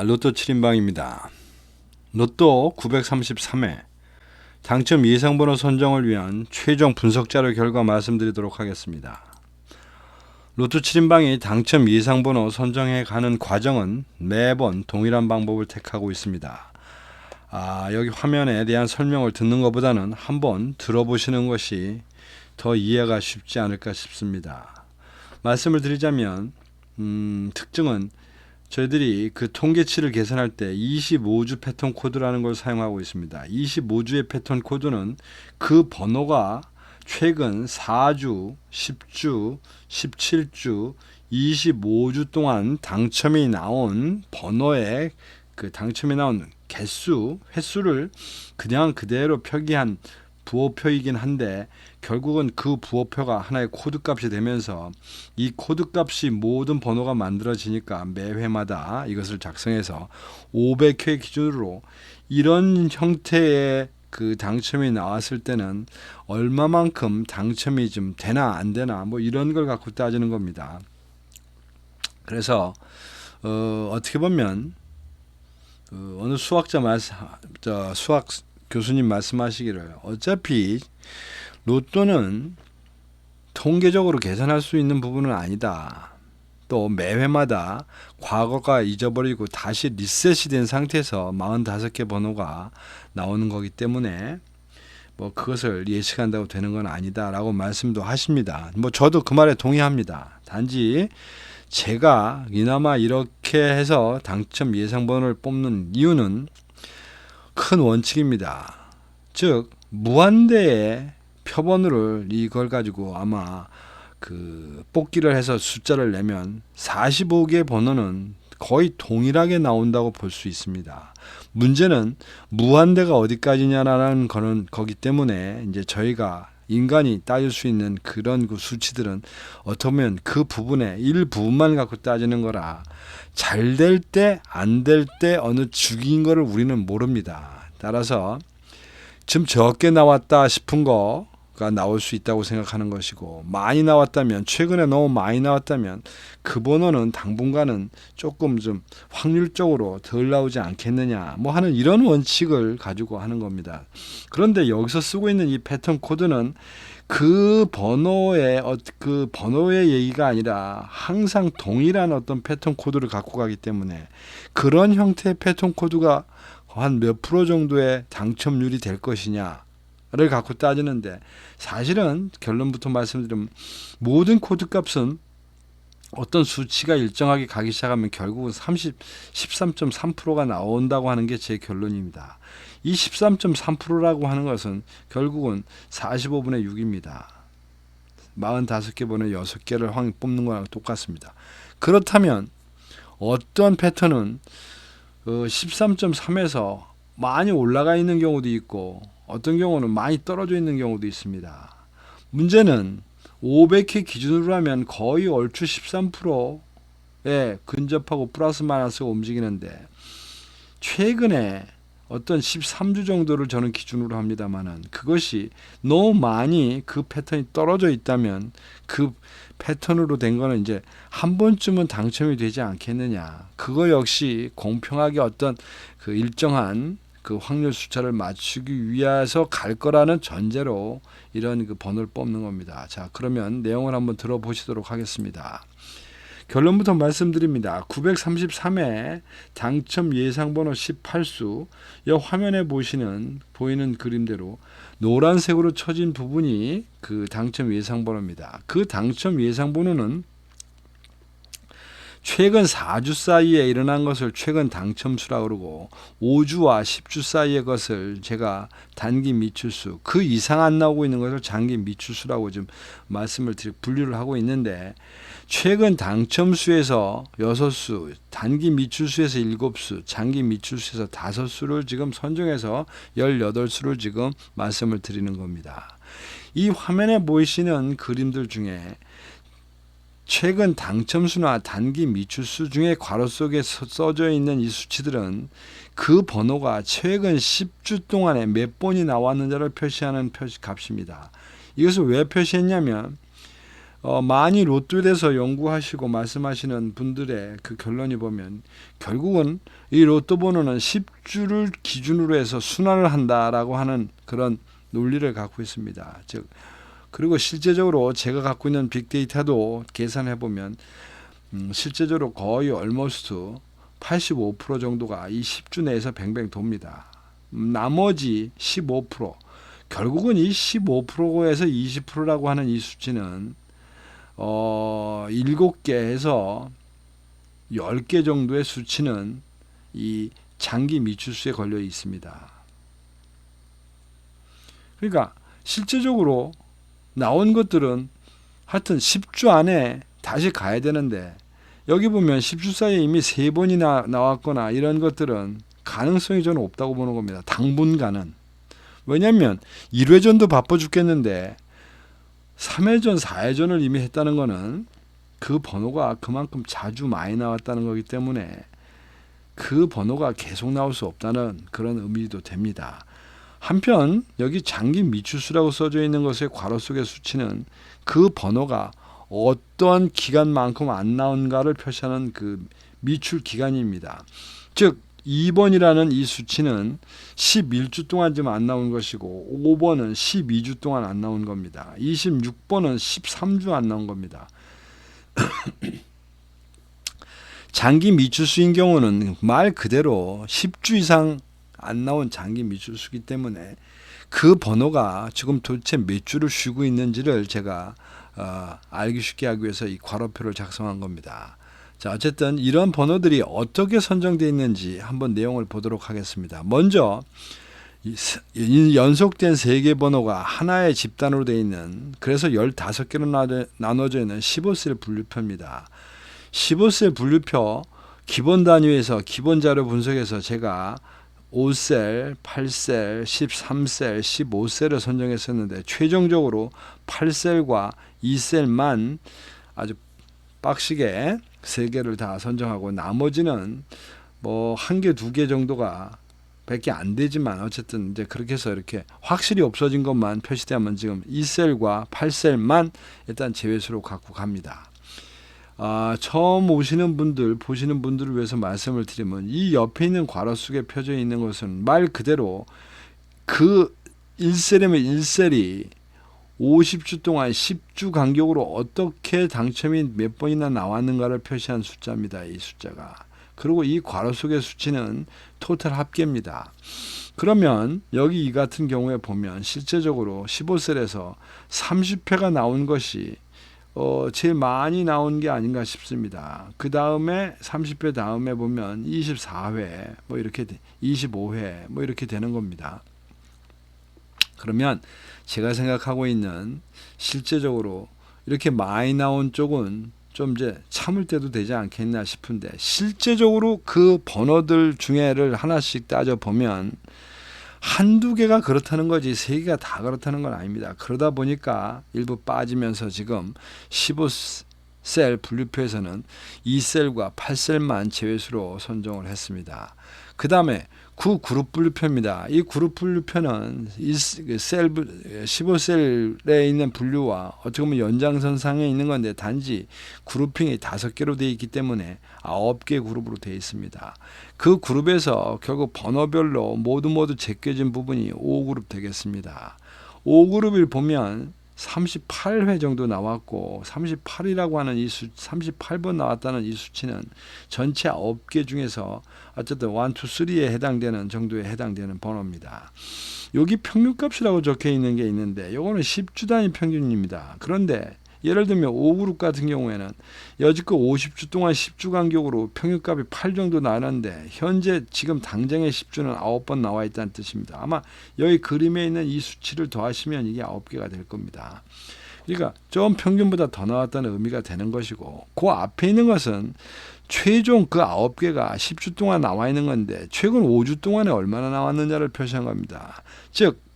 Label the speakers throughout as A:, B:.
A: 로또 7인방입니다. 로또 933회 당첨 예상번호 선정을 위한 최종 분석자료 결과 말씀드리도록 하겠습니다. 로또 7인방이 당첨 예상번호 선정해 가는 과정은 매번 동일한 방법을 택하고 있습니다. 여기 화면에 대한 설명을 듣는 것보다는 한번 들어보시는 것이 더 이해가 쉽지 않을까 싶습니다. 말씀을 드리자면 특징은 저희들이 그 통계치를 계산할 때 25주 패턴 코드라는 걸 사용하고 있습니다. 25주의 패턴 코드는 그 번호가 최근 4주, 10주, 17주, 25주 동안 당첨이 나온 번호의 그 당첨이 나온 개수, 횟수를 그냥 그대로 표기한 부호표이긴 한데 결국은 그 부호표가 하나의 코드값이 되면서 이 코드값이 모든 번호가 만들어지니까 매 회마다 이것을 작성해서 500회 기준으로 이런 형태의 그 당첨이 나왔을 때는 얼마만큼 당첨이 좀 되나 안 되나 뭐 이런 걸 갖고 따지는 겁니다. 그래서 어떻게 보면 어느 수학 교수님 말씀하시기를 어차피 로또는 통계적으로 계산할 수 있는 부분은 아니다. 또 매회마다 과거가 잊어버리고 다시 리셋이 된 상태에서 45개 번호가 나오는 거기 때문에 뭐 그것을 예측한다고 되는 건 아니다라고 말씀도 하십니다. 뭐 저도 그 말에 동의합니다. 단지 제가 이나마 이렇게 해서 당첨 예상 번호를 뽑는 이유는 큰 원칙입니다. 즉 무한대의 표본을 이걸 가지고 아마 그 뽑기를 해서 숫자를 내면 45개 번호는 거의 동일하게 나온다고 볼 수 있습니다. 문제는 무한대가 어디까지냐라는 거기 때문에 이제 저희가 인간이 따질 수 있는 그런 그 수치들은 어떻게 보면 그 부분의 일부분만 갖고 따지는 거라 잘 될 때, 안 될 때 어느 주기인 거를 우리는 모릅니다. 따라서 좀 적게 나왔다 싶은 거가 나올 수 있다고 생각하는 것이고 많이 나왔다면 최근에 너무 많이 나왔다면 그 번호는 당분간은 조금 좀 확률적으로 덜 나오지 않겠느냐 뭐 하는 이런 원칙을 가지고 하는 겁니다. 그런데 여기서 쓰고 있는 이 패턴 코드는 그 번호의 얘기가 아니라 항상 동일한 어떤 패턴 코드를 갖고 가기 때문에 그런 형태의 패턴 코드가 한 몇 프로 정도의 당첨률이 될 것이냐를 갖고 따지는데 사실은 결론부터 말씀드리면 모든 코드 값은 어떤 수치가 일정하게 가기 시작하면 결국은 13.3%가 나온다고 하는 게 제 결론입니다. 이 13.3%라고 하는 것은 결국은 45분의 6입니다. 45개 번호 6개를 뽑는 거랑 똑같습니다. 그렇다면 어떤 패턴은 13.3에서 많이 올라가 있는 경우도 있고 어떤 경우는 많이 떨어져 있는 경우도 있습니다. 문제는 500회 기준으로 하면 거의 얼추 13%에 근접하고 플러스 마이너스가 움직이는데 최근에 어떤 13주 정도를 저는 기준으로 합니다만은 그것이 너무 많이 그 패턴이 떨어져 있다면 그 패턴으로 된 거는 이제 한 번쯤은 당첨이 되지 않겠느냐. 그거 역시 공평하게 어떤 그 일정한 그 확률 숫자를 맞추기 위해서 갈 거라는 전제로 이런 그 번호를 뽑는 겁니다. 자, 그러면 내용을 한번 들어보시도록 하겠습니다. 결론부터 말씀드립니다. 933회 당첨 예상번호 18수 이 화면에 보이는 그림대로 노란색으로 쳐진 부분이 그 당첨 예상번호입니다. 그 당첨 예상번호는 최근 4주 사이에 일어난 것을 최근 당첨수라고 그러고 5주와 10주 사이의 것을 제가 단기 미출수 그 이상 안 나오고 있는 것을 장기 미출수라고 좀 분류를 하고 있는데 최근 당첨수에서 6수, 단기 미출수에서 7수, 장기 미출수에서 5수를 지금 선정해서 18수를 지금 말씀을 드리는 겁니다. 이 화면에 보이시는 그림들 중에 최근 당첨수나 단기 미출수 중에 괄호 속에 써져 있는 이 수치들은 그 번호가 최근 10주 동안에 몇 번이 나왔는지를 표시하는 값입니다. 이것을 왜 표시했냐면 많이 로또에 대해서 연구하시고 말씀하시는 분들의 그 결론이 보면 결국은 이 로또 번호는 10주를 기준으로 해서 순환을 한다라고 하는 그런 논리를 갖고 있습니다. 즉 그리고 실제적으로 제가 갖고 있는 빅데이터도 계산해 보면 실제적으로 거의 almost 85% 정도가 이 10주 내에서 뱅뱅 돕니다. 나머지 15% 결국은 이 15%에서 20%라고 하는 이 수치는 7개에서 10개 정도의 수치는 이 장기 미추수에 걸려 있습니다. 그러니까 실제적으로 나온 것들은 하여튼 10주 안에 다시 가야 되는데 여기 보면 10주 사이에 이미 3번이나 나왔거나 이런 것들은 가능성이 저는 없다고 보는 겁니다. 당분간은. 왜냐하면 1회전도 바빠 죽겠는데 3회전, 4회전을 이미 했다는 거는 그 번호가 그만큼 자주 많이 나왔다는 거기 때문에 그 번호가 계속 나올 수 없다는 그런 의미도 됩니다. 한편 여기 장기 미추수라고 써져 있는 것의 괄호 속의 수치는 그 번호가 어떤 기간만큼 안 나온가를 표시하는 그 미출 기간입니다. 즉 2번이라는 이 수치는 11주 동안 좀 안 나온 것이고 5번은 12주 동안 안 나온 겁니다. 26번은 13주 안 나온 겁니다. 장기 미추수인 경우는 말 그대로 10주 이상 안 나온 장기 미추수이기 때문에 그 번호가 지금 도대체 몇 주를 쉬고 있는지를 제가 알기 쉽게 하기 위해서 이 괄호표를 작성한 겁니다. 자, 어쨌든 이런 번호들이 어떻게 선정되어 있는지 한번 내용을 보도록 하겠습니다. 먼저 이 연속된 3개 번호가 하나의 집단으로 되어 있는, 그래서 15개로 나눠져 있는 15셀 분류표입니다. 15셀 분류표 기본 단위에서 기본 자료 분석에서 제가 5셀, 8셀, 13셀, 15셀을 선정했었는데 최종적으로 8셀과 2셀만 아주 빡시게 3개를 다 선정하고 나머지는 뭐 1개, 2개 정도가 밖에 안 되지만 어쨌든 이제 그렇게 해서 이렇게 확실히 없어진 것만 표시되면 지금 2셀과 8셀만 일단 제외수로 갖고 갑니다. 처음 오시는 분들, 보시는 분들을 위해서 말씀을 드리면 이 옆에 있는 괄호 속에 펴져 있는 것은 말 그대로 그 1셀이면 1셀이 50주 동안 10주 간격으로 어떻게 당첨이 몇 번이나 나왔는가를 표시한 숫자입니다. 이 숫자가. 그리고 이 괄호 속의 수치는 토탈 합계입니다. 그러면 여기 이 같은 경우에 보면 실제적으로 15셀에서 30회가 나온 것이 제일 많이 나온 게 아닌가 싶습니다. 그 다음에 30회 다음에 보면 24회, 뭐 이렇게 25회, 뭐 이렇게 되는 겁니다. 그러면 제가 생각하고 있는 실제적으로 이렇게 많이 나온 쪽은 좀 이제 참을 때도 되지 않겠나 싶은데 실제적으로 그 번호들 중에를 하나씩 따져보면 한두 개가 그렇다는 거지 3개가 다 그렇다는 건 아닙니다. 그러다 보니까 일부 빠지면서 지금 15셀 분류표에서는 2셀과 8셀만 제외수로 선정을 했습니다. 그 다음에 9그룹 분류표입니다. 이 그룹 분류표는 15셀에 있는 분류와 어떻게 보면 연장선상에 있는 건데 단지 그룹핑이 5개로 되어 있기 때문에 9개 그룹으로 되어 있습니다. 그 그룹에서 결국 번호별로 모두 제껴진 부분이 5그룹 되겠습니다. 5그룹을 보면 38회 정도 나왔고 38이라고 하는 이 38번 나왔다는 이 수치는 전체 9개 중에서 어쨌든 1, 2, 3에 해당되는 정도에 해당되는 번호입니다. 여기 평균값이라고 적혀 있는 게 있는데 이거는 10주 단위 평균입니다. 그런데 예를 들면 5그룹 같은 경우에는 여지껏 50주 동안 10주 간격으로 평균값이 8 정도 나왔는데 현재 지금 당장의 10주는 9번 나와 있다는 뜻입니다. 아마 여기 그림에 있는 이 수치를 더하시면 이게 9개가 될 겁니다. 그러니까 좀 평균보다 더 나왔다는 의미가 되는 것이고 그 앞에 있는 것은 최종 그 9개가 10주 동안 나와 있는 건데 최근 5주 동안에 얼마나 나왔느냐를 표시한 겁니다. 즉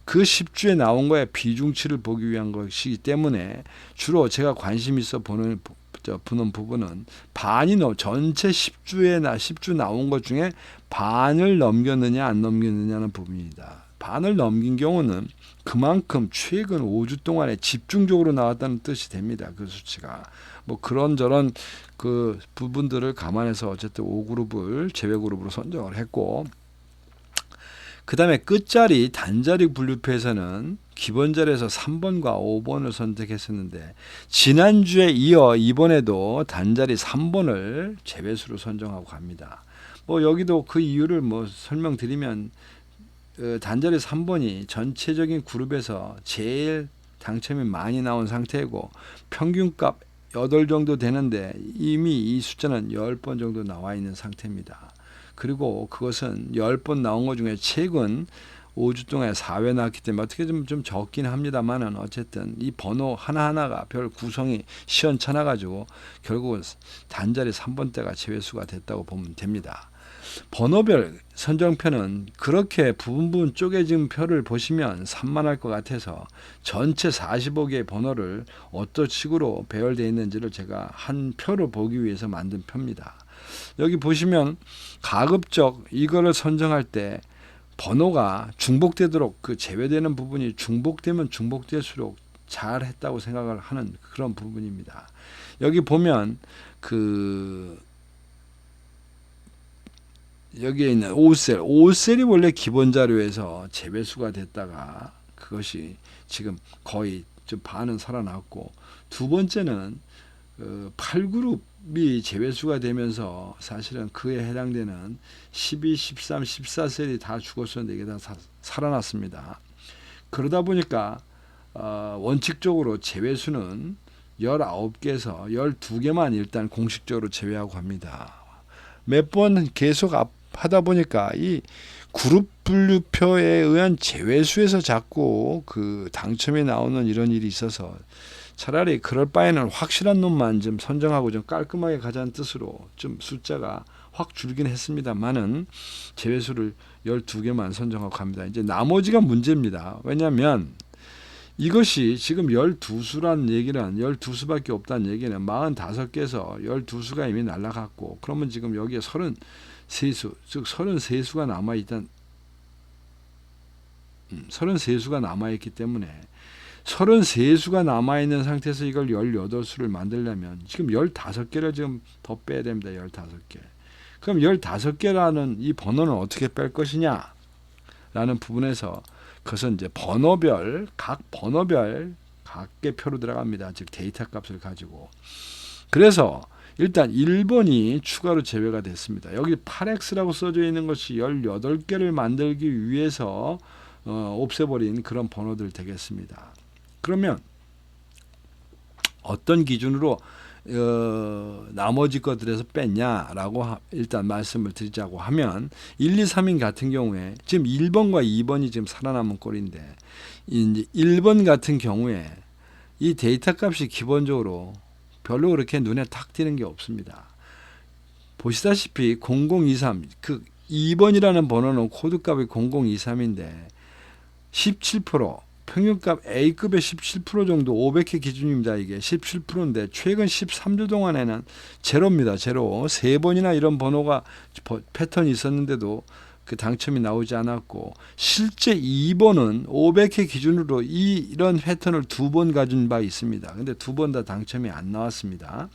A: 그 10주에 나온 거에 비중치를 보기 위한 것이기 때문에 주로 제가 관심 있어 보는 부분은 반이 전체 10주 나온 것 중에 반을 넘겼느냐 안 넘겼느냐는 부분입니다. 반을 넘긴 경우는 그만큼 최근 5주 동안에 집중적으로 나왔다는 뜻이 됩니다. 그 수치가. 뭐 그런저런 그 부분들을 감안해서 어쨌든 5그룹을 제외 그룹으로 선정을 했고, 그 다음에 끝자리 단자리 분류표에서는 기본 자리에서 3번과 5번을 선택했었는데, 지난주에 이어 이번에도 단자리 3번을 제외수로 선정하고 갑니다. 뭐 여기도 그 이유를 뭐 설명드리면, 단자리 3번이 전체적인 그룹에서 제일 당첨이 많이 나온 상태이고, 평균값 8 정도 되는데 이미 이 숫자는 10번 정도 나와 있는 상태입니다. 그리고 그것은 10번 나온 것 중에 최근 5주 동안에 4회 나왔기 때문에 어떻게 좀 적긴 합니다만은, 어쨌든 이 번호 하나하나가 별 구성이 시원찮아 가지고 결국은 단자리 3번대가 제외수가 됐다고 보면 됩니다. 번호별 선정표는 그렇게 부분 쪼개진 표를 보시면 산만할 것 같아서 전체 45개의 번호를 어떤 식으로 배열되어 있는지를 제가 한 표로 보기 위해서 만든 표입니다. 여기 보시면 가급적 이거를 선정할 때 번호가 중복되도록, 그 제외되는 부분이 중복되면 중복될수록 잘 했다고 생각을 하는 그런 부분입니다. 여기 보면 여기에 있는 5셀이 원래 기본 자료에서 제외수가 됐다가 그것이 지금 거의 좀 반은 살아났고, 두 번째는 8그룹이 제외수가 되면서 사실은 그에 해당되는 12, 13, 14셀이 다 죽었었는데 이게 다 살아났습니다. 그러다 보니까 원칙적으로 제외수는 19개에서 12개만 일단 공식적으로 제외하고 합니다. 몇 번 계속 하다 보니까 이 그룹 분류표에 의한 제외수에서 자꾸 그 당첨이 나오는 이런 일이 있어서, 차라리 그럴 바에는 확실한 놈만 좀 선정하고 좀 깔끔하게 가자는 뜻으로 좀 숫자가 확 줄긴 했습니다만은 제외수를 12개만 선정하고 갑니다. 이제 나머지가 문제입니다. 왜냐하면 이것이 지금 12수란 얘기는 12수밖에 없다는 얘기는 45개에서 12수가 이미 날아갔고, 그러면 지금 여기에 33수, 즉 33수가 남아있던 33수가 남아있기 때문에 33수가 남아있는 상태에서 이걸 18수를 만들려면 지금 15개를 지금 더 빼야 됩니다. 15개. 그럼 15개라는 이 번호는 어떻게 뺄 것이냐 라는 부분에서 그것은 이제 각 번호별 각개 표로 들어갑니다. 즉 데이터 값을 가지고. 그래서 일단 1번이 추가로 제외가 됐습니다. 여기 8X라고 써져 있는 것이 18개를 만들기 위해서 없애버린 그런 번호들 되겠습니다. 그러면 어떤 기준으로 나머지 것들에서 뺐냐라고 일단 말씀을 드리자고 하면, 1, 2, 3인 같은 경우에 지금 1번과 2번이 지금 살아남은 꼴인데, 이제 1번 같은 경우에 이 데이터 값이 기본적으로 별로 그렇게 눈에 탁 띄는 게 없습니다. 보시다시피 0023, 그 2번이라는 번호는 코드값이 0023인데 17%, 평균값 A급의 17% 정도, 500회 기준입니다. 이게 17%인데 최근 13주 동안에는 제로입니다. 제로. 3번이나 이런 번호가 패턴이 있었는데도 그 당첨이 나오지 않았고, 실제 2번은 500회 기준으로 이런 패턴을 2번 가진 바 있습니다. 근데 2번 다 당첨이 안 나왔습니다.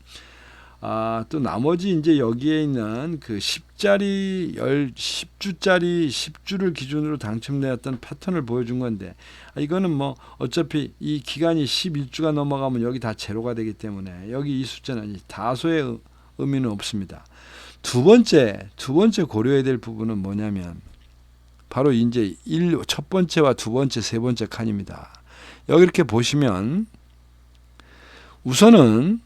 A: 또 나머지 이제 여기에 있는 그 10자리, 10주짜리 10주를 기준으로 당첨되었던 패턴을 보여준 건데, 이거는 뭐 어차피 이 기간이 11주가 넘어가면 여기 다 제로가 되기 때문에 여기 이 숫자는 다소의 의미는 없습니다. 두 번째 고려해야 될 부분은 뭐냐면 바로 이제 첫 번째와 두 번째, 세 번째 칸입니다. 여기 이렇게 보시면 우선은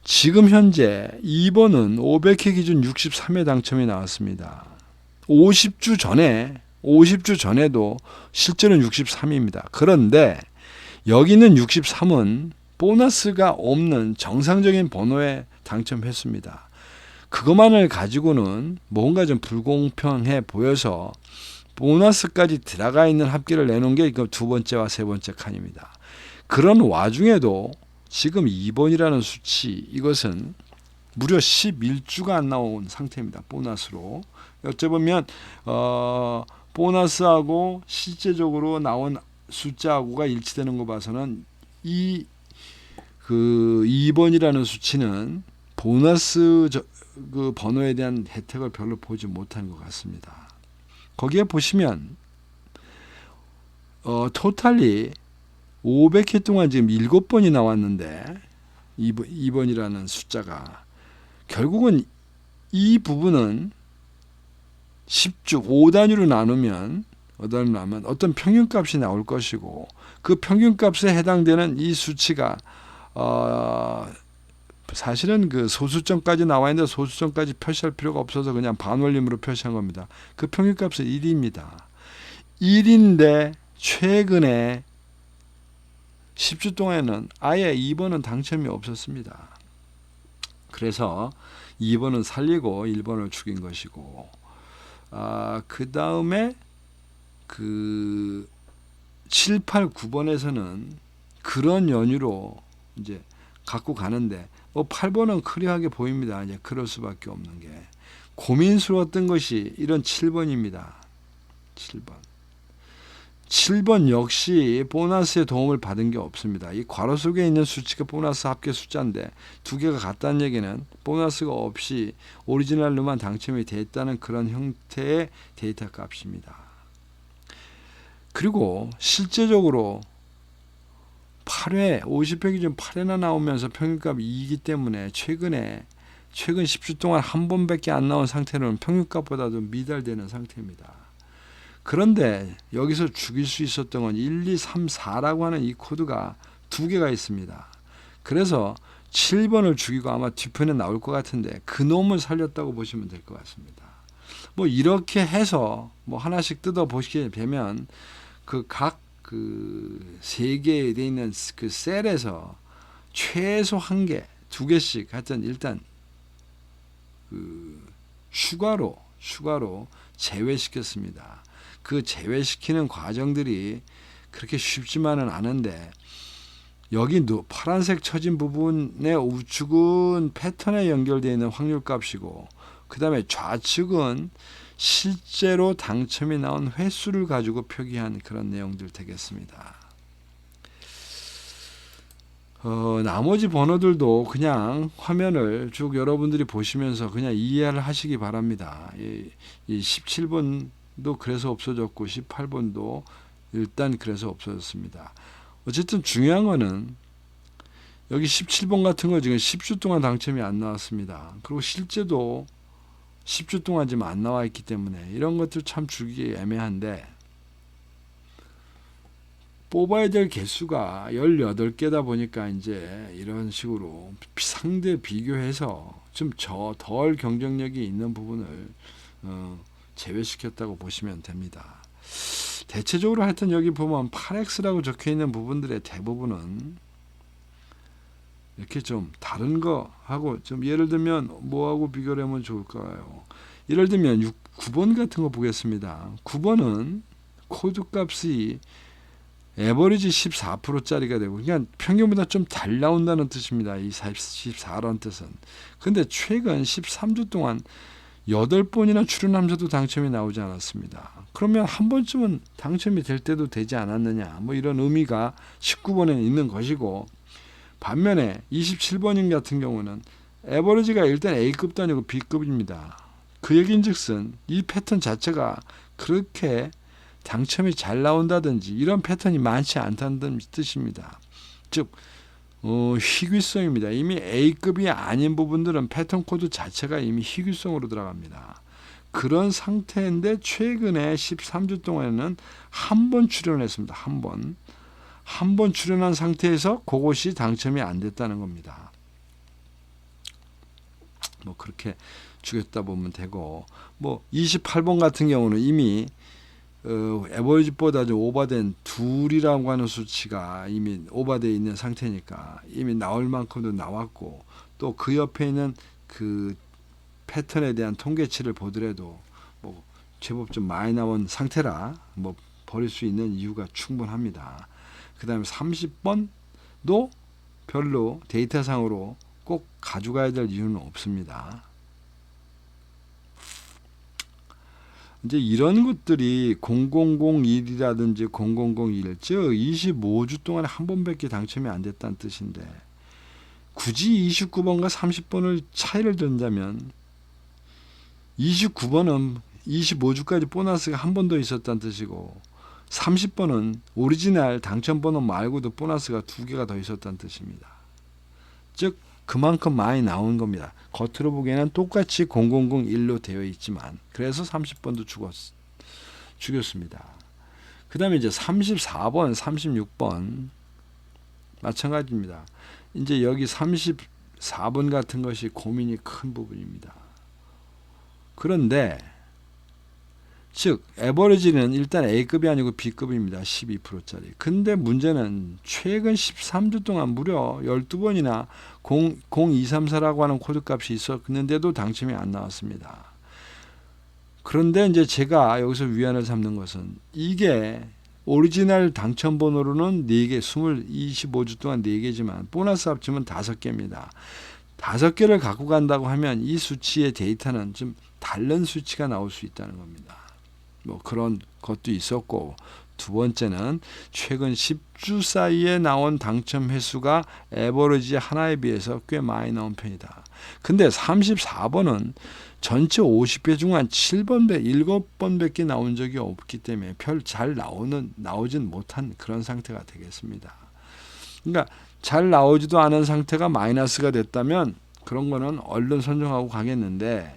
A: 지금 현재 2번은 500회 기준 63회 당첨이 나왔습니다. 50주 전에도 실제로는 63입니다. 그런데 여기는 63은 보너스가 없는 정상적인 번호에 당첨했습니다. 그것만을 가지고는 뭔가 좀 불공평해 보여서 보너스까지 들어가 있는 합계를 내놓은 게 이거 두 번째와 세 번째 칸입니다. 그런 와중에도 지금 2번이라는 수치, 이것은 무려 11주가 안 나온 상태입니다. 보너스로. 어찌 보면 보너스하고 실제적으로 나온 숫자하고가 일치되는 거 봐서는 이 그 2번이라는 수치는 보너스 그 번호에 대한 혜택을 별로 보지 못한 것 같습니다. 거기에 보시면 토탈이 500회 동안 지금 7번이 나왔는데 2번이라는 숫자가 결국은 이 부분은 10주 5단위로 나누면 어떤 평균값이 나올 것이고 그 평균값에 해당되는 이 수치가 사실은 그 소수점까지 나와 있는데 소수점까지 표시할 필요가 없어서 그냥 반올림으로 표시한 겁니다. 그 평균값은 1입니다. 1인데 최근에 10주 동안에는 아예 2번은 당첨이 없었습니다. 그래서 2번은 살리고 1번을 죽인 것이고, 그 다음에 그 7, 8, 9번에서는 그런 연유로 이제 갖고 가는데 8번은 클리어하게 보입니다. 이제 그럴 수밖에 없는 게 고민스러웠던 것이 이런 7번입니다. 7번 역시 보너스의 도움을 받은 게 없습니다. 이 괄호 속에 있는 수치가 보너스 합계 숫자인데 두 개가 같다는 얘기는 보너스가 없이 오리지널로만 당첨이 됐다는 그런 형태의 데이터 값입니다. 그리고 실제적으로 8회, 50회 기준 8회나 나오면서 평균값이 2이기 때문에 최근 10주 동안 한 번밖에 안 나온 상태로는 평균값보다도 미달되는 상태입니다. 그런데 여기서 죽일 수 있었던 건 1, 2, 3, 4라고 하는 이 코드가 두 개가 있습니다. 그래서 7번을 죽이고 아마 뒤편에 나올 것 같은데 그 놈을 살렸다고 보시면 될 것 같습니다. 뭐 이렇게 해서 뭐 하나씩 뜯어 보시게 되면 그 각 그 세 개에 돼 있는 그 셀에서 최소 한 개, 두 개씩 하여튼 일단 그 추가로 제외시켰습니다. 그 제외시키는 과정들이 그렇게 쉽지만은 않은데 여기 파란색 쳐진 부분의 우측은 패턴에 연결되어 있는 확률값이고 그 다음에 좌측은 실제로 당첨이 나온 횟수를 가지고 표기한 그런 내용들 되겠습니다. 나머지 번호들도 그냥 화면을 쭉 여러분들이 보시면서 그냥 이해를 하시기 바랍니다. 이 17번도 그래서 없어졌고 18번도 일단 그래서 없어졌습니다. 어쨌든 중요한 거는 여기 17번 같은 거 지금 10주 동안 당첨이 안 나왔습니다. 그리고 실제도 10주 동안 지금 안 나와 있기 때문에 이런 것들 참 주기 애매한데 뽑아야 될 개수가 18개다 보니까 이제 이런 식으로 상대 비교해서 좀 덜 경쟁력이 있는 부분을 제외시켰다고 보시면 됩니다. 대체적으로 하여튼 여기 보면 8X라고 적혀 있는 부분들의 대부분은 이렇게 좀 다른 거 하고 좀 예를 들면 뭐하고 비교를 하면 좋을까요? 예를 들면 9번 같은 거 보겠습니다. 9번은 코드 값이 에버리지 14%짜리가 되고 그러니까 평균보다 좀 잘 나온다는 뜻입니다. 이 14라는 뜻은. 근데 최근 13주 동안 8번이나 출연하면서도 당첨이 나오지 않았습니다. 그러면 한 번쯤은 당첨이 될 때도 되지 않았느냐 뭐 이런 의미가 19번에 있는 것이고 반면에 27번인 같은 경우는 에버리지가 일단 A급도 아니고 B급입니다. 그 얘기인즉슨 이 패턴 자체가 그렇게 당첨이 잘 나온다든지 이런 패턴이 많지 않다는 뜻입니다. 즉 희귀성입니다. 이미 A급이 아닌 부분들은 패턴 코드 자체가 이미 희귀성으로 들어갑니다. 그런 상태인데 최근에 13주 동안에는 한 번 출연했습니다. 한 번 출연한 상태에서 그것이 당첨이 안 됐다는 겁니다. 뭐 그렇게 죽였다 보면 되고 뭐 28번 같은 경우는 이미 에버리지보다 좀 오버된 2이라고 하는 수치가 이미 오버되어 있는 상태니까 이미 나올 만큼도 나왔고 또 그 옆에 있는 그 패턴에 대한 통계치를 보더라도 뭐 제법 좀 많이 나온 상태라 뭐 버릴 수 있는 이유가 충분합니다. 그 다음에 30번도 별로 데이터상으로 꼭 가져가야 될 이유는 없습니다. 이제 이런 것들이 0001이라든지 0001, 즉 25주 동안에 한 번밖에 당첨이 안 됐다는 뜻인데, 굳이 29번과 30번을 차이를 둔다면 29번은 25주까지 보너스가 한 번 더 있었다는 뜻이고, 30번은 오리지널 당첨번호 말고도 보너스가 2개가 더 있었다는 뜻입니다. 즉 그만큼 많이 나온 겁니다. 겉으로 보기에는 똑같이 0001로 되어 있지만, 그래서 30번도 죽였습니다. 그 다음에 이제 34번, 36번 마찬가지입니다. 이제 여기 34번 같은 것이 고민이 큰 부분입니다. 그런데 즉 에버리지는 일단 A급이 아니고 B급입니다. 12%짜리. 근데 문제는 최근 13주 동안 무려 12번이나 0234라고 하는 코드값이 있었는데도 당첨이 안 나왔습니다. 그런데 이제 제가 여기서 위안을 삼는 것은, 이게 오리지널 당첨번호로는 4개, 25주 동안 4개지만 보너스 합치면 5개입니다. 5개를 갖고 간다고 하면 이 수치의 데이터는 좀 다른 수치가 나올 수 있다는 겁니다. 뭐 그런 것도 있었고, 두 번째는 최근 10주 사이에 나온 당첨 횟수가 에버리지 하나에 비해서 꽤 많이 나온 편이다. 근데 34번은 전체 50회 중 한 7번배, 7번밖에 나온 적이 없기 때문에 별 잘 나오진 못한 그런 상태가 되겠습니다. 그러니까 잘 나오지도 않은 상태가 마이너스가 됐다면 그런 거는 얼른 선정하고 가겠는데,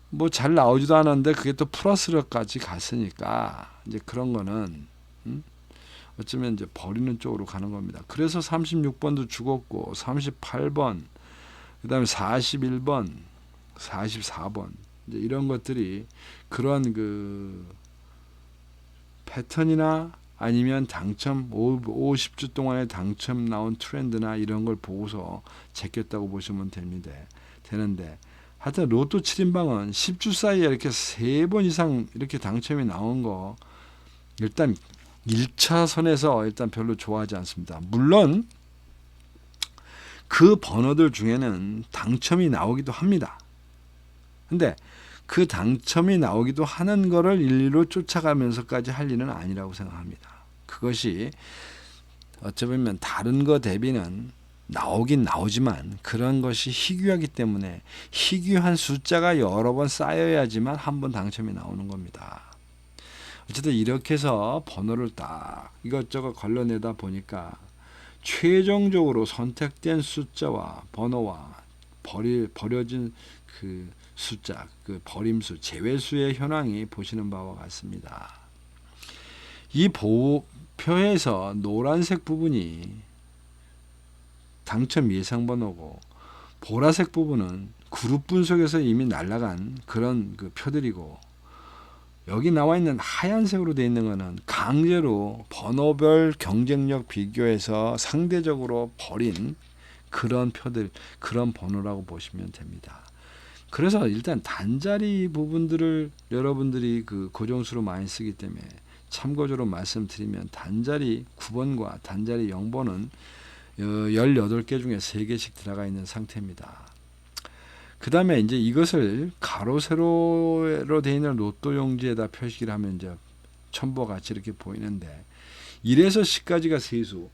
A: 뭐 잘 나오지도 않았는데 그게 또 플러스로까지 갔으니까 이제 그런 거는 어쩌면 이제 버리는 쪽으로 가는 겁니다. 그래서 36번도 죽었고, 38번, 그 다음에 41번, 44번, 이제 이런 것들이 그런 그 패턴이나 아니면 당첨 50주 동안에 당첨 나온 트렌드나 이런 걸 보고서 제꼈다고 보시면 되는데, 하여튼 로또 7인방은 10주 사이에 이렇게 3번 이상 이렇게 당첨이 나온 거, 일단 1차선에서 일단 별로 좋아하지 않습니다. 물론 그 번호들 중에는 당첨이 나오기도 합니다. 근데 그 당첨이 나오기도 하는 거를 일일로 쫓아가면서까지 할 일은 아니라고 생각합니다. 그것이 어찌 보면 다른 거 대비는 나오긴 나오지만 그런 것이 희귀하기 때문에 희귀한 숫자가 여러 번 쌓여야지만 한 번 당첨이 나오는 겁니다. 어쨌든 이렇게 해서 번호를 딱 이것저것 걸러내다 보니까 최종적으로 선택된 숫자와 번호와 버려진 그 숫자, 그 버림수, 제외수의 현황이 보시는 바와 같습니다. 이 표에서 노란색 부분이 당첨 예상번호고, 보라색 부분은 그룹 분석에서 이미 날아간 그런 그 표들이고, 여기 나와 있는 하얀색으로 되어 있는 것은 강제로 번호별 경쟁력 비교해서 상대적으로 버린 그런 표들, 그런 번호라고 보시면 됩니다. 그래서 일단 단자리 부분들을 여러분들이 그 고정수로 많이 쓰기 때문에 참고적으로 말씀드리면, 단자리 9번과 단자리 0번은 18개 중에 3개씩 들어가 있는 상태입니다. 그 다음에 이제 이것을 가로 세로로 되어 있는 로또 용지에다 표시를 하면 이제 첨부와 같이 이렇게 보이는데, 1에서 10까지가 세수,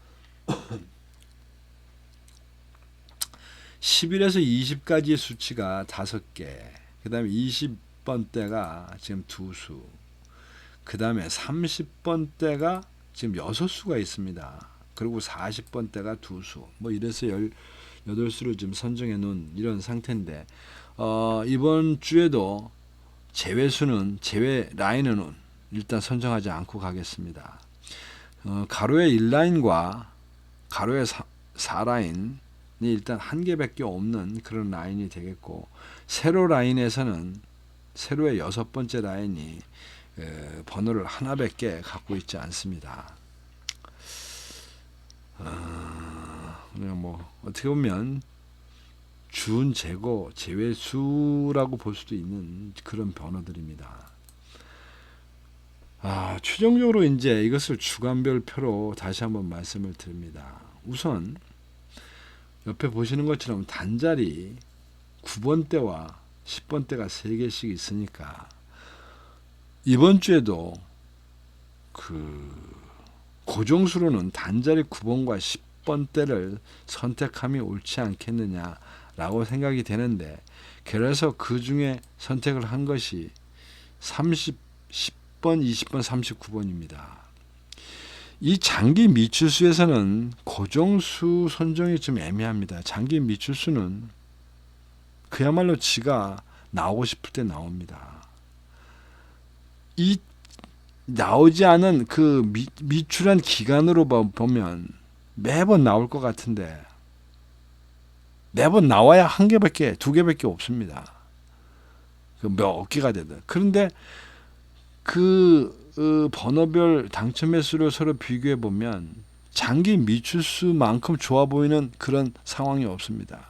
A: 11에서 20까지의 수치가 5개, 그 다음에 20번대가 지금 2수, 그 다음에 30번대가 지금 6수가 있습니다. 그리고 40번대가 2수, 뭐 이래서 18수를 지금 선정해 놓은 이런 상태인데, 이번 주에도 제외 라인은 일단 선정하지 않고 가겠습니다. 가로의 1라인과 가로의 4라인이 일단 한 개밖에 없는 그런 라인이 되겠고, 세로 라인에서는 세로의 6번째 라인이 번호를 하나밖에 갖고 있지 않습니다. 그냥 뭐 어떻게 보면 준 재고 제외수라고 볼 수도 있는 그런 번호들입니다. 최종적으로 이제 이것을 주간별 표로 다시 한번 말씀을 드립니다. 우선 옆에 보시는 것처럼 단자리 9번대와 10번대가 3개씩 있으니까 이번 주에도 그 고정수로는 단자리 9번과 10번대를 선택함이 옳지 않겠느냐라고 생각이 되는데, 그래서 그 중에 선택을 한 것이 10번, 20번, 39번입니다. 이 장기 미추수에서는 고정수 선정이 좀 애매합니다. 장기 미추수는 그야말로 지가 나오고 싶을 때 나옵니다. 이 나오지 않은 그 미출한 기간으로 보면 매번 나올 것 같은데, 매번 나와야 한 개밖에, 두 개밖에 없습니다. 그 몇 개가 되든. 그런데 그 번호별 당첨 횟수를 서로 비교해 보면 장기 미출수만큼 좋아 보이는 그런 상황이 없습니다.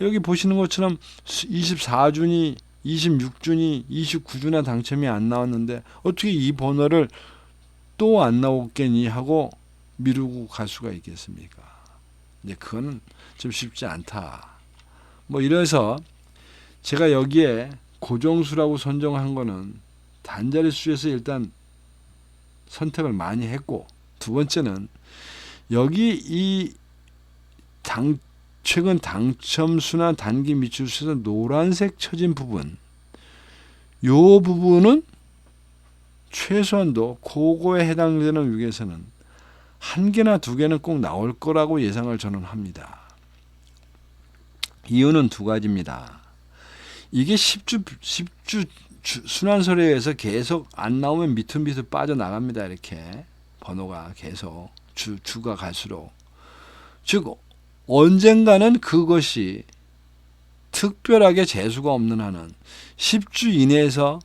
A: 여기 보시는 것처럼 24주니 26주니 29주나 당첨이 안 나왔는데 어떻게 이 번호를 또 안 나오겠니 하고 미루고 갈 수가 있겠습니까? 이제 그거는 좀 쉽지 않다. 뭐 이래서 제가 여기에 고정수라고 선정한 거는 단자리 수에서 일단 선택을 많이 했고, 두 번째는 여기 이 최근 당첨수나 단기 미추수에서 노란색 쳐진 부분, 요 부분은 최소한도 그거에 해당되는 위에서는 한 개나 두 개는 꼭 나올 거라고 예상을 저는 합니다. 이유는 두 가지입니다. 이게 10주 순환설에 계속 안 나오면 밑으로 빠져나갑니다. 이렇게 번호가 계속 주가 갈수록. 즉 언젠가는 그것이 특별하게 재수가 없는 한은 10주 이내에서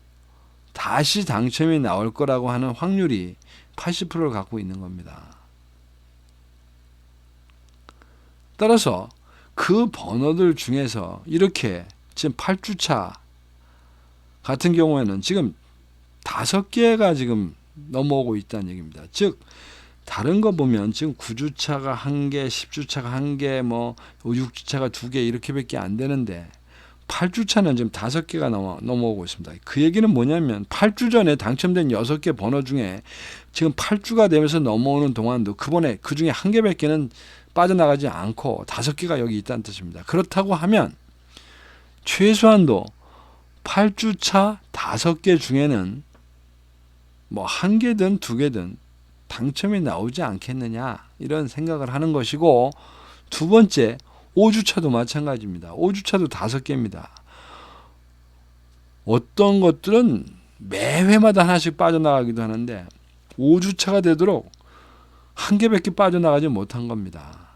A: 다시 당첨이 나올 거라고 하는 확률이 80%를 갖고 있는 겁니다. 따라서 그 번호들 중에서 이렇게 지금 8주차 같은 경우에는 지금 5개가 지금 넘어오고 있다는 얘기입니다. 즉 다른 거 보면 지금 9주차가 1개, 10주차가 1개, 뭐 6주차가 2개 이렇게밖에 안 되는데 8주차는 지금 5개가 넘어오고 있습니다. 그 얘기는 뭐냐면 8주 전에 당첨된 6개 번호 중에 지금 8주가 되면서 넘어오는 동안도 그 중에 1개밖에는 빠져나가지 않고 5개가 여기 있다는 뜻입니다. 그렇다고 하면 최소한도 8주차 5개 중에는 뭐 1개든 2개든 당첨이 나오지 않겠느냐 이런 생각을 하는 것이고, 두 번째 5주차도 마찬가지입니다. 5주차도 5개입니다. 어떤 것들은 매회마다 하나씩 빠져나가기도 하는데 5주차가 되도록 1개밖에 빠져나가지 못한 겁니다.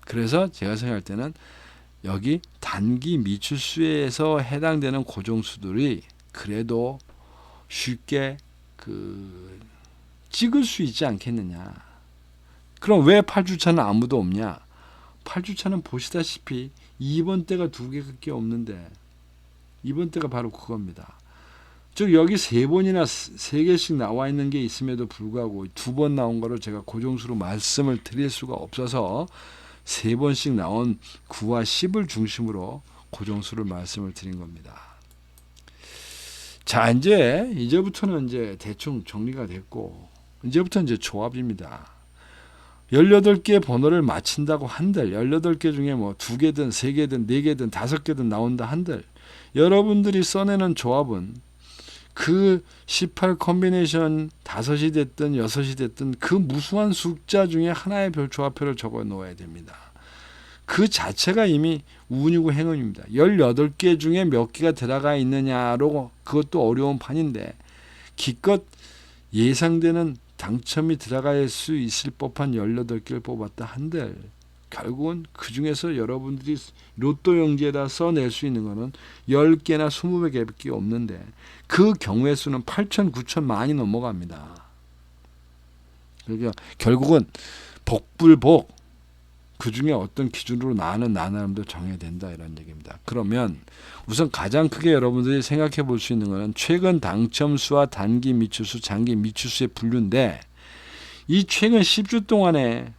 A: 그래서 제가 생각할 때는 여기 단기 미추수에서 해당되는 고정수들이 그래도 쉽게 찍을 수 있지 않겠느냐. 그럼 왜 8주차는 아무도 없냐? 8주차는 보시다시피 2번 대가 2개밖에 없는데 2번 대가 바로 그겁니다. 즉 여기 3번이나 3개씩 나와 있는 게 있음에도 불구하고 2번 나온 거를 제가 고정수로 말씀을 드릴 수가 없어서 3번씩 나온 9와 10을 중심으로 고정수를 말씀을 드린 겁니다. 자, 이제부터는 이제 대충 정리가 됐고, 이제부터 이제 조합입니다. 18개의 번호를 맞힌다고 한들 18개 중에 뭐 2개든 3개든 4개든 5개든 나온다 한들 여러분들이 써내는 조합은 그 18 콤비네이션 5이 됐든 6이 됐든 그 무수한 숫자 중에 하나의 별 조합표를 적어 놓아야 됩니다. 그 자체가 이미 운이고 행운입니다. 18개 중에 몇 개가 들어가 있느냐로 그것도 어려운 판인데 기껏 예상되는 당첨이 들어갈 수 있을 법한 18개를 뽑았다 한들 결국은 그 중에서 여러분들이 로또 용지에다 써낼 수 있는 거는 10개나 20개밖에 없는데 그 경우의 수는 8천, 9천 많이 넘어갑니다. 그러니까 결국은 복불복 그 중에 어떤 기준으로 나는 나름대로 정해야 된다 이런 얘기입니다. 그러면 우선 가장 크게 여러분들이 생각해 볼 수 있는 것은 최근 당첨수와 단기 미추수, 장기 미추수의 분류인데 이 최근 10주 동안에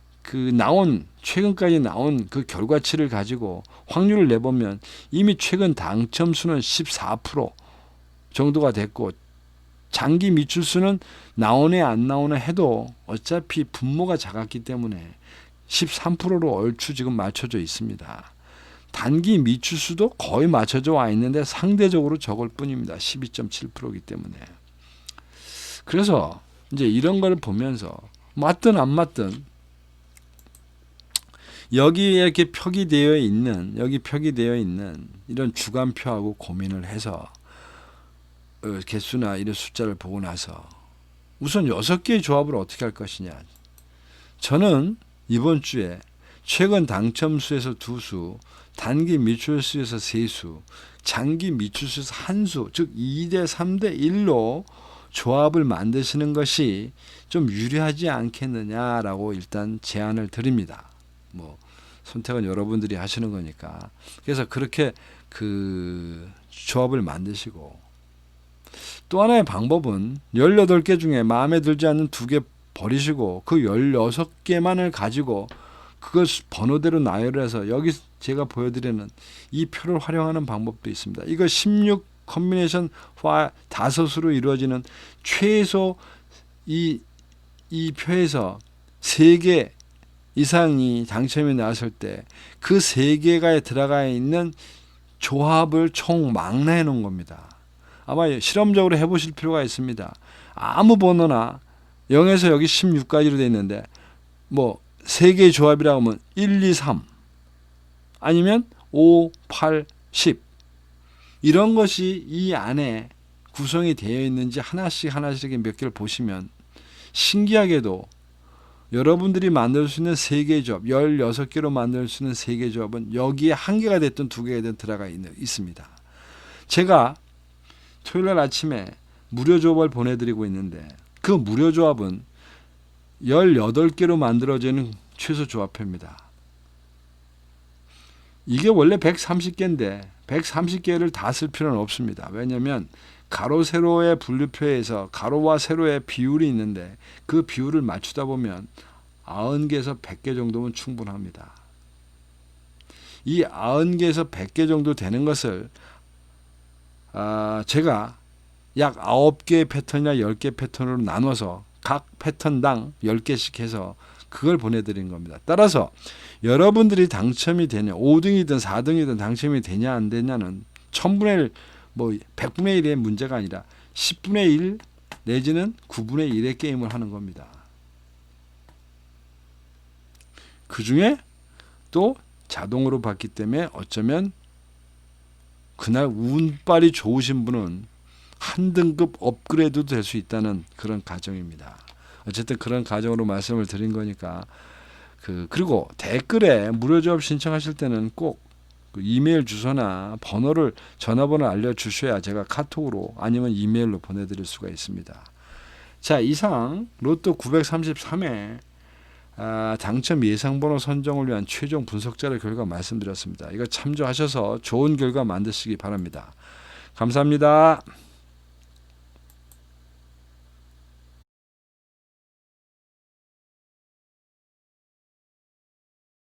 A: 최근까지 나온 그 결과치를 가지고 확률을 내보면 이미 최근 당첨수는 14% 정도가 됐고 장기 미출수는 나오네 안 나오네 해도 어차피 분모가 작았기 때문에 13%로 얼추 지금 맞춰져 있습니다. 단기 미출수도 거의 맞춰져 와 있는데 상대적으로 적을 뿐입니다. 12.7%이기 때문에. 그래서 이제 이런 걸 보면서 맞든 안 맞든 여기에 이렇게 표기되어 있는 이런 주간표하고 고민을 해서 개수나 이런 숫자를 보고 나서 우선 6개의 조합을 어떻게 할 것이냐. 저는 이번 주에 최근 당첨수에서 2수, 단기 미출수에서 3수, 장기 미출수에서 1수, 즉 2대 3대 1로 조합을 만드시는 것이 좀 유리하지 않겠느냐라고 일단 제안을 드립니다. 뭐 선택은 여러분들이 하시는 거니까. 그래서 그렇게 그 조합을 만드시고, 또 하나의 방법은 18개 중에 마음에 들지 않는 2개 버리시고 그 16개만을 가지고 그걸 번호대로 나열해서 여기 제가 보여드리는 이 표를 활용하는 방법도 있습니다. 이거 16 컨비네이션 화 5수로 이루어지는 최소 이 표에서 3개 이상이 당첨이 나왔을 때 그 3개가 들어가 있는 조합을 총 망라해 놓은 겁니다. 아마 실험적으로 해보실 필요가 있습니다. 아무 번호나 0에서 여기 16까지로 되어 있는데 뭐 3개의 조합이라고 하면 1, 2, 3 아니면 5, 8, 10 이런 것이 이 안에 구성이 되어 있는지 하나씩 몇 개를 보시면 신기하게도 여러분들이 만들 수 있는 3개의 조합, 16개로 만들 수 있는 3개의 조합은 여기에 1개가 됐든 2개가 됐든 들어가 있습니다. 제가 토요일 아침에 무료 조합을 보내드리고 있는데 그 무료 조합은 18개로 만들어지는 최소 조합표입니다. 이게 원래 130개인데 130개를 다 쓸 필요는 없습니다. 왜냐하면 가로 세로의 분류표에서 가로와 세로의 비율이 있는데 그 비율을 맞추다 보면 90개에서 100개 정도면 충분합니다. 이 90개에서 100개 정도 되는 것을 제가 약 9개의 패턴이나 10개 패턴으로 나눠서 각 패턴당 10개씩 해서 그걸 보내드린 겁니다. 따라서 여러분들이 당첨이 되냐, 5등이든 4등이든 당첨이 되냐 안 되냐는 1000분의 1, 뭐 100분의 1의 문제가 아니라 10분의 1 내지는 9분의 1의 게임을 하는 겁니다. 그 중에 또 자동으로 받기 때문에 어쩌면 그날 운빨이 좋으신 분은 한 등급 업그레이드도 될 수 있다는 그런 가정입니다. 어쨌든 그런 가정으로 말씀을 드린 거니까 그리고 댓글에 무료 조합 신청하실 때는 꼭 이메일 주소나 전화번호를 알려주셔야 제가 카톡으로 아니면 이메일로 보내드릴 수가 있습니다. 자, 이상 로또 933회 당첨 예상번호 선정을 위한 최종 분석 자료 결과 말씀드렸습니다. 이거 참조하셔서 좋은 결과 만드시기 바랍니다. 감사합니다.